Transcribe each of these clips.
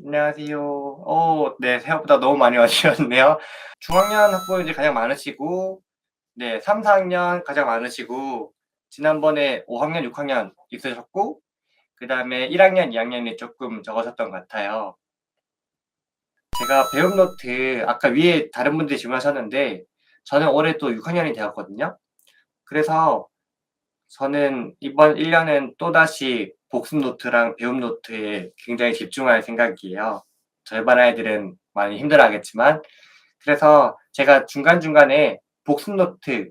안녕하세요. 네. 생각보다 너무 많이 와 주셨네요. 중학년 학부모님들이 가장 많으시고, 네, 3-4 학년 가장 많으시고, 지난번에 5 학년, 6 학년 있으셨고, 그다음에 1 학년, 2 학년이 쪼끔 적으셨던 것 같아요. 제가 배움 노트 아까 위에 다른 분들이 질문하셨는데, 저는 올해 또 6 학년이 되었거든요. 그래서 저는 이번 1 년은 또다시 복습 노트랑 배움 노트에 굉장히 집중할 생각이에요. 저희 반 아이들은 많이 힘들어하겠지만. 그래서 제가 중간중간에 복습 노트,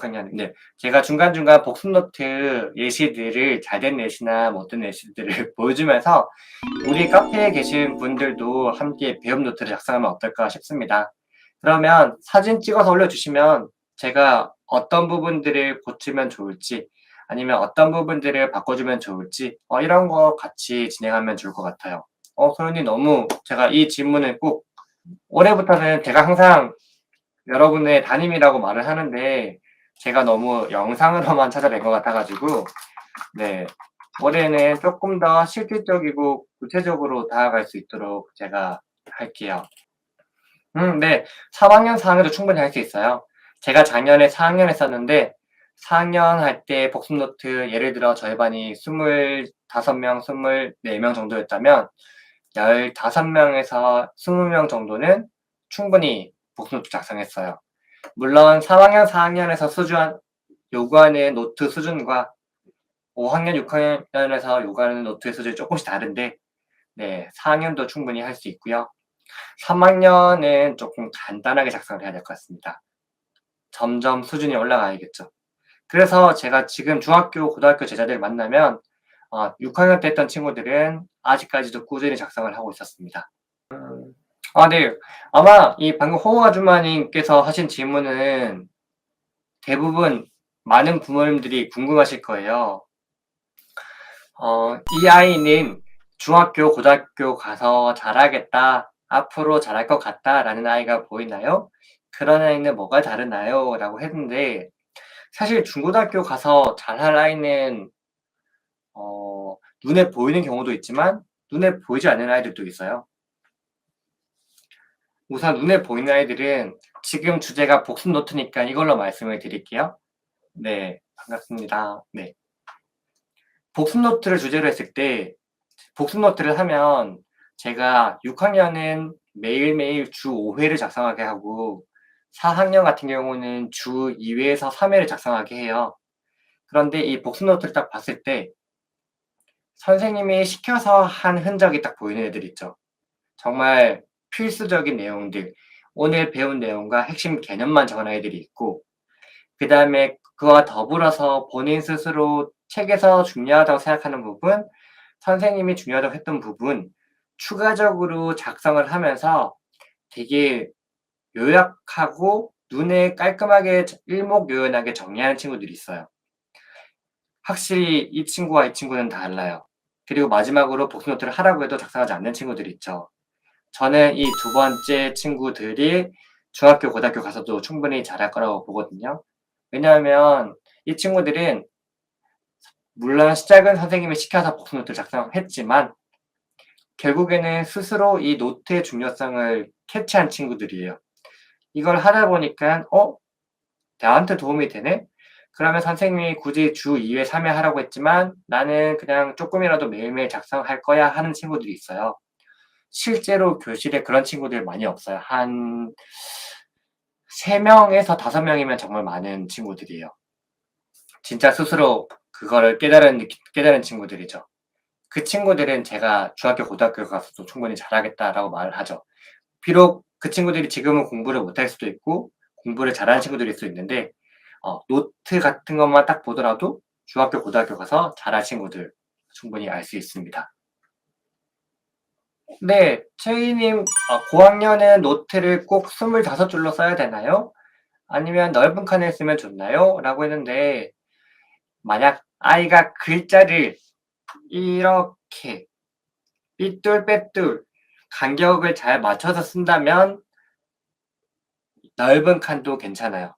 아니, 네. 제가 중간중간 복습 노트 예시들을 잘 된 예시나 못된 예시들을 보여주면서 우리 카페에 계신 분들도 함께 배움 노트를 작성하면 어떨까 싶습니다. 그러면 사진 찍어서 올려주시면 제가 어떤 부분들을 고치면 좋을지, 아니면 어떤 부분들을 바꿔주면 좋을지, 이런 거 같이 진행하면 좋을 것 같아요. 소연님, 너무 제가 이 질문을 꼭 올해부터는 제가 항상 여러분의 담임이라고 말을 하는데, 제가 너무 영상으로만 찾아뵌 것 같아 가지고, 네, 올해는 쪼끔 더 실질적이고 구체적으로 다가갈 수 있도록 제가 할게요. 네. 3 학년, 4 학년도 충분히 할 수 있어요. 제가 작년에 4 학년 했었는데, 4 학년 할 때 복습 노트, 예를 들어 저희 반이 25 명, 24명 정도였다면 15 명에서 20명 정도는 충분히 복습 노트 작성했어요. 물론 3 학년, 4 학년에서 요구하는 노트 수준과 5 학년, 6 학년에서 요구하는 노트의 수준이 쪼끔씩 다른데, 네, 4 학년도 충분히 할 수 있고요. 3 학년은 쪼끔 간단하게 작성을 해야 될 것 같습니다. 점점 수준이 올라가야겠죠. 그래서 제가 지금 중학교, 고등학교 제자들 만나면 6 학년 때 했던 친구들은 아직까지도 꾸준히 작성을 하고 있었습니다. 네. 아마 이 방금 호응 아주머님께서 하신 질문은 대부분 많은 부모님들이 궁금하실 거예요. "이 아이는 중학교, 고등학교 가서 잘하겠다. 앞으로 잘할 것 같다."라는 아이가 보이나요? "그런 아이는 뭐가 다르나요?" 라고 했는데, 사실 중고등학교 가서 잘할 아이는 눈에 보이는 경우도 있지만 눈에 보이지 않는 아이들도 있어요. 우선 눈에 보이는 아이들은 지금 주제가 복습 노트니까 이걸로 말씀을 드릴게요. 네. 반갑습니다. 네. 복습 노트를 주제로 했을 때, 복습 노트를 하면 제가 6 학년은 매일매일 주 5 회를 작성하게 하고, 4 학년 같은 경우는 주 2 회에서 3 회를 작성하게 해요. 그런데 이 복습 노트를 딱 봤을 때 선생님이 시켜서 한 흔적이 딱 보이는 애들 있죠. 정말 필수적인 내용들, 오늘 배운 내용과 핵심 개념만 적은 아이들이 있고, 그다음에 그와 더불어서 본인 스스로 책에서 중요하다고 생각하는 부분, 선생님이 중요하다고 했던 부분 추가적으로 작성을 하면서 되게 요약하고 눈에 깔끔하게 일목요연하게 정리하는 친구들이 있어요. 확실히 이 친구와 이 친구는 달라요. 그리고 마지막으로 복습 노트를 하라고 해도 작성하지 않는 친구들이 있죠. 저는 이 두 번째 친구들이 중학교, 고등학교 가서도 충분히 잘할 거라고 보거든요. 왜냐하면 이 친구들은 물론 시작은 선생님이 시켜서 복습 노트를 작성했지만 결국에는 스스로 이 노트의 중요성을 캐치한 친구들이에요. 이걸 하다 보니깐 '어, 나한테 도움이 되네?' 그러면 선생님이 굳이 주 2 회, 3회 하라고 했지만 '나는 그냥 쪼끔이라도 매일매일 작성할 거야.' 하는 친구들이 있어요. 실제로 교실에 그런 친구들 많이 없어요. 한 3 명에서 5 명이면 정말 많은 친구들이에요. 진짜 스스로 그거를 깨달은 친구들이죠. 그 친구들은 제가 중학교, 고등학교 가서도 충분히 잘하겠다라고 말을 하죠. 비록 그 친구들이 지금은 공부를 못할 수도 있고 공부를 잘하는 친구들일 수 있는데, 노트 같은 것만 딱 보더라도 중학교, 고등학교 가서 잘할 친구들 충분히 알 수 있습니다. 네. 최이님, 고학년은 노트를 꼭 25 줄로 써야 되나요? 아니면 넓은 칸을 쓰면 좋나요? 라고 했는데, 만약 아이가 글자를 이렇게 삐뚤빼뚤 간격을 잘 맞춰서 쓴다면 넓은 칸도 괜찮아요.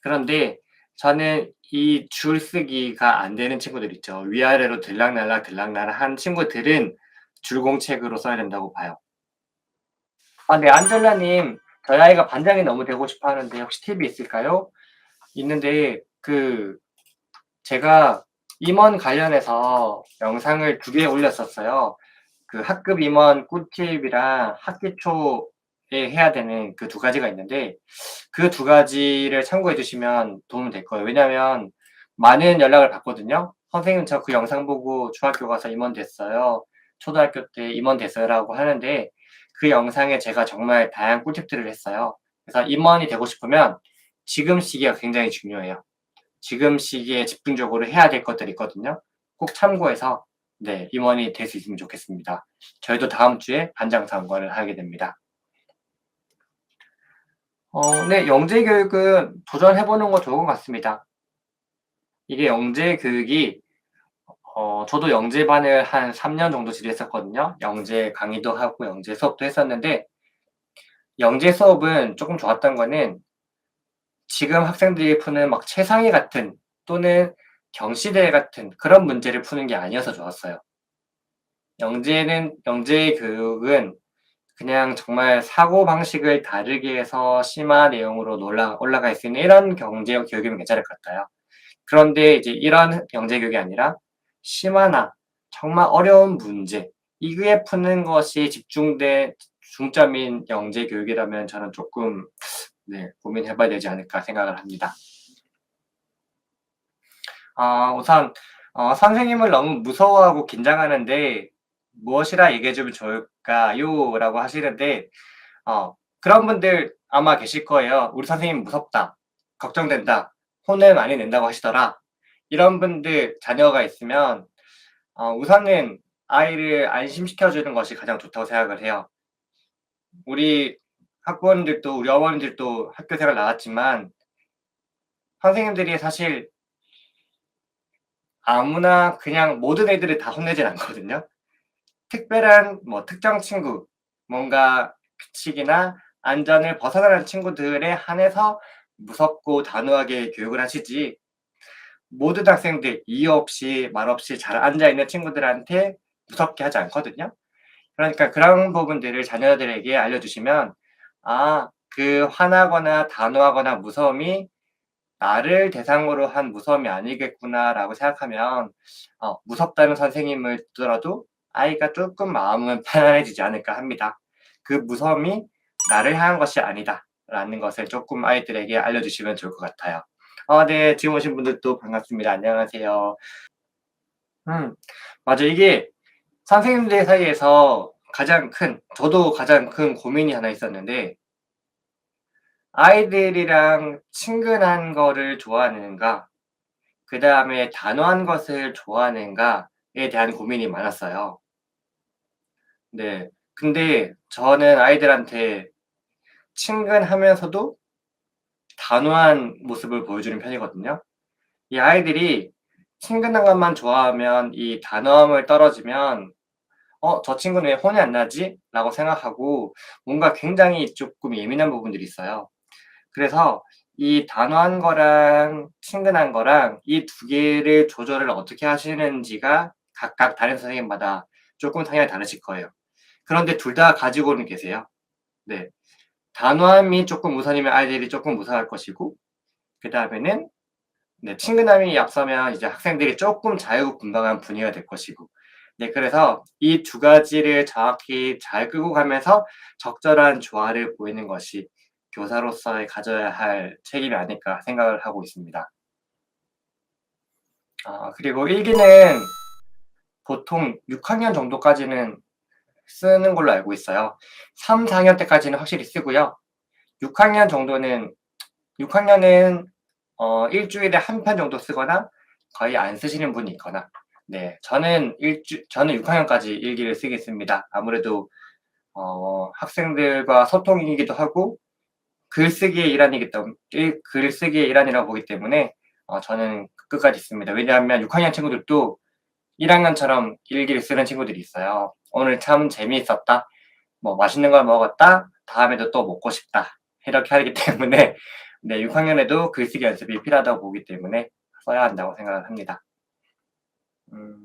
그런데 저는 이 줄쓰기가 안 되는 친구들 있죠. 위아래로 들락날락 들락날락한 친구들은 줄공책으로 써야 된다고 봐요. 네, 안젤라님, 저희 아이가 반장이 너무 되고 싶어 하는데 혹시 팁이 있을까요? 있는데, 제가 임원 관련해서 영상을 2개 올렸었어요. 그 학급 임원 꿀팁이랑 학기 초에 해야 되는 그 2가지가 있는데, 그 2가지를 참고해 주시면 도움이 될 거예요. 왜냐면 많은 연락을 받거든요. "선생님, 저 그 영상 보고 중학교 가서 임원 됐어요. 초등학교 때 임원 됐어요."라고 하는데, 그 영상에 제가 정말 다양한 꿀팁들을 했어요. 그래서 임원이 되고 싶으면 지금 시기가 굉장히 중요해요. 지금 시기에 집중적으로 해야 될 것들이 있거든요. 꼭 참고해서 네, 임원이 될 수 있으면 좋겠습니다. 저희도 다음 주에 반장 선거를 하게 됩니다. 네, 영재 교육은 도전해 보는 거 좋은 것 같습니다. 이게 영재 교육이 저도 영재반을 한 3년 정도 지도했었거든요. 영재 강의도 하고 영재 수업도 했었는데, 영재 수업은 쪼끔 좋았던 거는 지금 학생들이 푸는 막 최상위 같은 또는 경시대회 같은 그런 문제를 푸는 게 아니어서 좋았어요. 영재 교육은 그냥 정말 사고방식을 다르게 해서 심화 내용으로 올라갈 수 있는 이런 경제 교육이면 괜찮을 것 같아요. 그런데 이제 이런 영재 교육이 아니라 심화나 정말 어려운 문제, 이거에 푸는 것이 집중된 중점인 영재 교육이라면 저는 조금 네, 고민해 봐야 되지 않을까 생각을 합니다. 우선 "선생님을 너무 무서워하고 긴장하는데 무엇이라 얘기해 주면 좋을까요?"라고 하시는데, 그런 분들 아마 계실 거예요. "우리 선생님 무섭다. 걱정된다. 혼을 많이 낸다고 하시더라." 이런 분들 자녀가 있으면 우선은 아이를 안심시켜 주는 것이 가장 좋다고 생각을 해요. 우리 학부모님들도 우리 어머님들도 학교 생활 나왔지만 선생님들이 사실 아무나 그냥 모든 애들을 다 혼내진 않거든요. 특별한 특정 친구, 뭔가 규칙이나 안전을 벗어나는 친구들에 한해서 무섭고 단호하게 교육을 하시지, 모든 학생들 이유 없이 말 없이 잘 앉아 있는 친구들한테 무섭게 하지 않거든요. 그러니까 그런 부분들을 자녀들에게 알려주시면 '아, 그 화나거나 단호하거나 무서움이 나를 대상으로 한 무서움이 아니겠구나.'라고 생각하면 무섭다는 선생님을 두더라도 아이가 쪼끔 마음은 편안해지지 않을까 합니다. 그 무서움이 '나를 향한 것이 아니다.'라는 것을 쪼끔 아이들에게 알려주시면 좋을 것 같아요. 네. 지금 오신 분들도 반갑습니다. 안녕하세요. 음. 맞아요. 이게 선생님들 사이에서 저도 가장 큰 고민이 하나 있었는데, 아이들이랑 친근한 거를 좋아하는가, 그다음에 단호한 것을 좋아하는가에 대한 고민이 많았어요. 네. 근데 저는 아이들한테 친근하면서도 단호한 모습을 보여주는 편이거든요. 이 아이들이 친근한 것만 좋아하면 이 단호함을 떨어지면 '저 친구는 왜 혼이 안 나지?'라고 생각하고 뭔가 굉장히 쪼끔 예민한 부분들이 있어요. 그래서 이 단호한 거랑 친근한 거랑 이 2개를 조절을 어떻게 하시는지가 각각 다른 선생님마다 쪼끔 성향이 다르실 거예요. 그런데 둘 다 가지고는 계세요. 네. 단호함이 쪼끔 우선이면 아이들이 쪼끔 무서워할 것이고, 그다음에는 네, 친근함이 앞서면 이제 학생들이 쪼끔 자유분방한 분위기가 될 것이고, 네, 그래서 이 2가지를 정확히 잘 끌고 가면서 적절한 조화를 보이는 것이 교사로서의 가져야 할 책임이 아닐까 생각을 하고 있습니다. 그리고 일기는 보통 6 학년 정도까지는 쓰는 걸로 알고 있어요. 3-4 학년 때까지는 확실히 쓰고요. 6 학년 정도는 6 학년은 주일에 한 편 정도 쓰거나 거의 안 쓰시는 분이 있거나, 네, 저는 6 학년까지 일기를 쓰겠습니다. 아무래도 학생들과 소통이기도 하고 글쓰기의 일환이라고 보기 때문에 저는 끝까지 씁니다. 왜냐하면 6 학년 친구들도 1 학년처럼 일기를 쓰는 친구들이 있어요. "오늘 참 재미있었다." "맛있는 걸 먹었다." "다음에도 또 먹고 싶다." 이렇게 하기 때문에 네, 6 학년에도 글쓰기 연습이 필요하다고 보기 때문에 써야 한다고 생각을 합니다. 음.